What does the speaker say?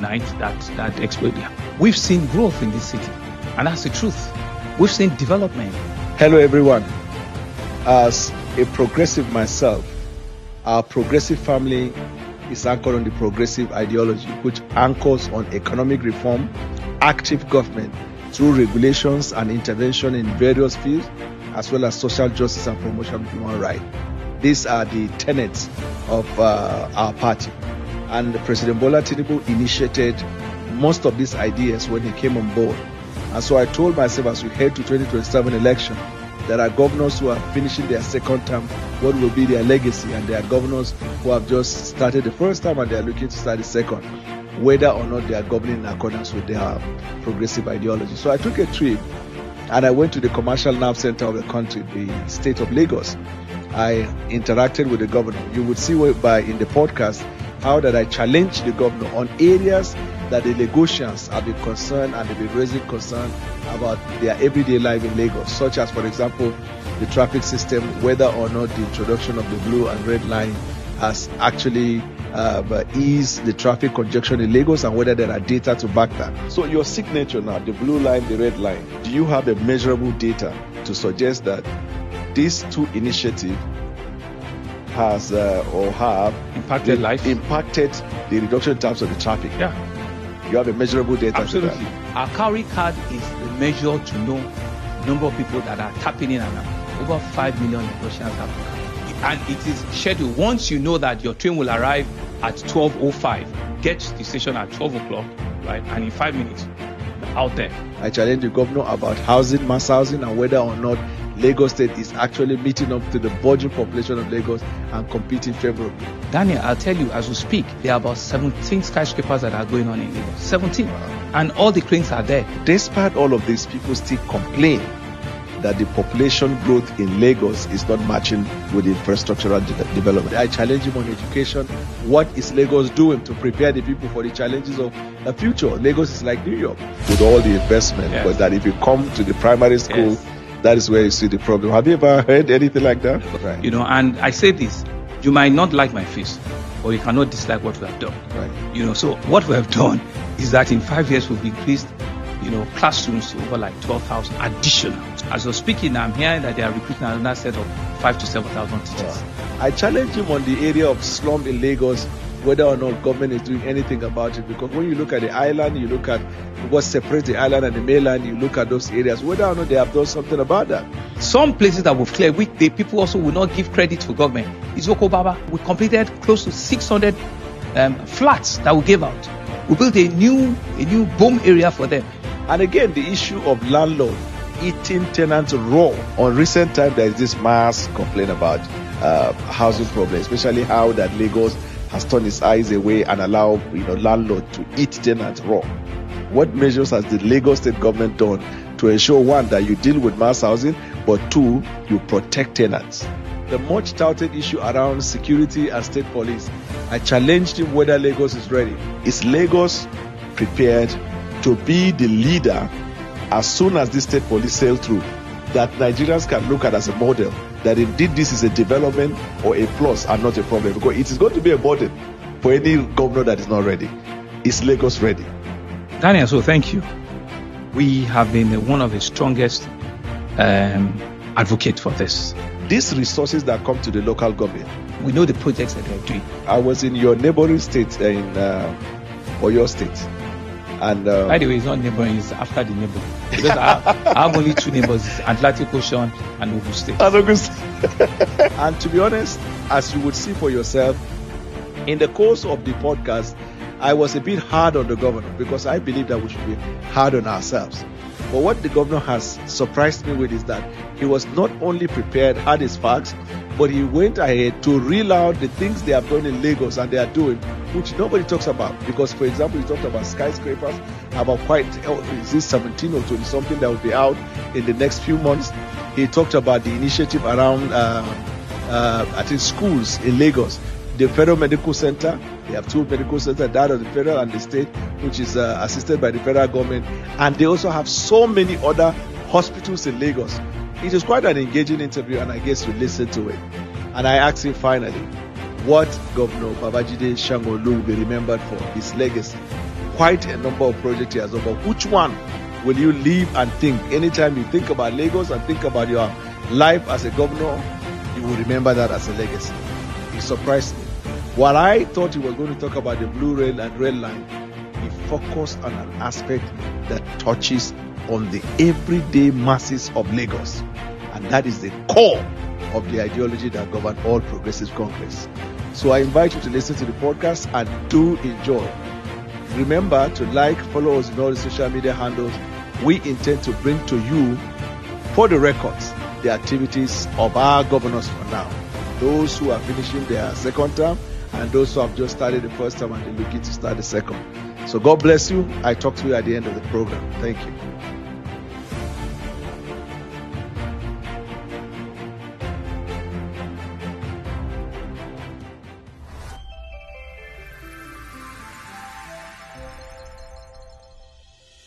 overnight that exploded. We've seen growth in this city, and that's the truth. We've seen development. Hello, everyone. As a progressive myself, our progressive family is anchored on the progressive ideology, which anchors on economic reform, active government through regulations and intervention in various fields, as well as social justice and promotion of human rights. These are the tenets of our party. And President Bola Tinubu initiated most of these ideas when he came on board. And so I told myself, as we head to 2027 election, there are governors who are finishing their second term, what will be their legacy, and there are governors who have just started the first term and they are looking to start the second, whether or not they are governing in accordance with their progressive ideology. So I took a trip and I went to the commercial nerve center of the country, the state of Lagos. I interacted with the governor. You would see in the podcast how that I challenged the governor on areas that the Lagosians have been concerned and they've been raising concern about their everyday life in Lagos, such as, for example, the traffic system, whether or not the introduction of the blue and red line has actually eased the traffic congestion in Lagos, and whether there are data to back that. So your signature now, the blue line, the red line, do you have a measurable data to suggest that these two initiatives has or have impacted the reduction in terms of the traffic? Yeah. You have a measurable data. Absolutely. To that. Our Cowrie card is the measure to know the number of people that are tapping in and out. Over 5 million Lagosians have, and it is scheduled. Once you know that your train will arrive at 12:05, get to the station at 12 o'clock, right? And in 5 minutes, out there. I challenge the governor about housing, mass housing, and whether or not Lagos State is actually meeting up to the budget population of Lagos and competing favorably. Daniel, I'll tell you, as we speak, there are about 17 skyscrapers that are going on in Lagos. 17. And all the cranes are there. Despite all of this, people still complain that the population growth in Lagos is not matching with infrastructural development. I challenge him on education. What is Lagos doing to prepare the people for the challenges of the future? Lagos is like New York with all the investment, yes. But that if you come to the primary school, yes, that is where you see the problem. Have you ever heard anything like that? Right. And I say this, you might not like my face, but you cannot dislike what we have done. Right. So what we have done is that in 5 years we've increased, classrooms to over like 12,000 additional. As you're speaking, I'm hearing that they are recruiting another set of 5,000 to 7,000 teachers. Wow. I challenge him on the area of slum in Lagos, whether or not government is doing anything about it. Because when you look at the island, you look at what separates the island and the mainland, you look at those areas, whether or not they have done something about that. Some places that we've cleared, the people also will not give credit to government. Izoko Baba, we completed close to 600 flats that we gave out. We built a new boom area for them. And again, the issue of landlord eating tenants raw. On recent time, there is this mass complaint about housing problems, especially how that Lagos has turned its eyes away and allow landlord to eat tenants raw. What measures has the Lagos state government done to ensure, one, that you deal with mass housing, but two, you protect tenants? The much touted issue around security and state police, I challenged him whether Lagos is ready. Is Lagos prepared to be the leader as soon as the state police sail through, that Nigerians can look at as a model, that indeed this is a development or a plus and not a problem? Because it is going to be a burden for any governor that is not ready. Is Lagos ready? Daniel, so thank you. We have been one of the strongest advocates for this. These resources that come to the local government, we know the projects that they're doing. I was in your neighboring state in Oyo State. And by the way, it's not neighboring, it's after the neighbor. Because I have only two neighbors, Atlantic Ocean and Ogun State. And to be honest, as you would see for yourself, in the course of the podcast, I was a bit hard on the governor because I believe that we should be hard on ourselves. But what the governor has surprised me with is that he was not only prepared, had his facts, but he went ahead to reel out the things they have done in Lagos and they are doing, which nobody talks about. Because, for example, he talked about skyscrapers, about is this 17 or 20 something that will be out in the next few months. He talked about the initiative around, I think, schools in Lagos. The Federal Medical Center, they have two medical centers, that of the federal and the state, which is assisted by the federal government. And they also have so many other hospitals in Lagos. It was quite an engaging interview, and I guess you listened to it. And I asked him finally, what Governor Babajide Sanwo-Olu will be remembered for, his legacy. quite a number of projects he has done. But which one will you leave and think? Anytime you think about Lagos and think about your life as a governor, you will remember that as a legacy. It surprised me. While I thought he was going to talk about the blue rail and rail line, he focused on an aspect that touches on the everyday masses of Lagos. And that is the core of the ideology that governs all Progressive Congress. So I invite you to listen to the podcast and do enjoy. Remember to like, follow us on all the social media handles. We intend to bring to you, for the records, the activities of our governors for now. Those who are finishing their second term and those who have just started the first term and they're looking to start the second. So God bless you. I talk to you at the end of the program. Thank you.